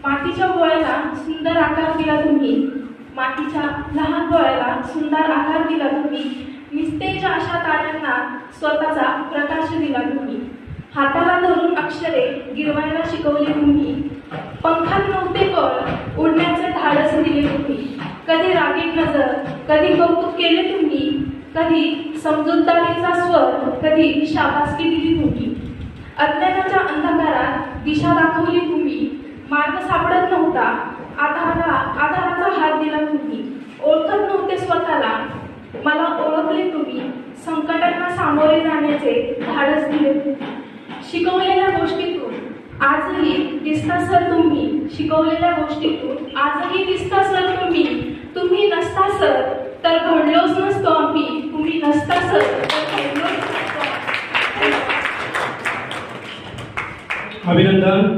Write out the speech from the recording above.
मातीच्या गोळ्याला सुंदर आकार दिला तुम्ही, मातीच्या लहान गोळ्याला सुंदर आकार दिला तुम्ही, निस्तेज अशा ताऱ्यांना स्वतःचा प्रकाश दिला तुम्ही, हाताला धरून अक्षरे गिरवायला शिकवली तुम्ही, पंखात नव्हते पण उडण्याचे धाडस दिले तुम्ही, कधी रागीट नजर कधी कौतुक केले तुम्ही, कधी समजूतदारीचा स्वर कधी शाबासकी दिली तुम्ही, अज्ञानाच्या अंधकारात दिशा दाखवली तुम्ही, मार्ग सापडत नव्हता आधाराचा हात दिला तुम्ही, ओळखत नव्हते स्वतःला मला ओळखले तुम्ही, संकटांना सामोरे जाण्याचे धाडस दिले तुम्ही, शिकवलेल्या गोष्टीतून आजही दिसता सर तुम्ही, शिकवलेल्या गोष्टीतून आजही दिसता सर तुम्ही, तुम्ही नसता सर तर घडलोच नसतो आम्ही, तुम्ही नसता सर तर घडलोच नसतो. अभिनंदन.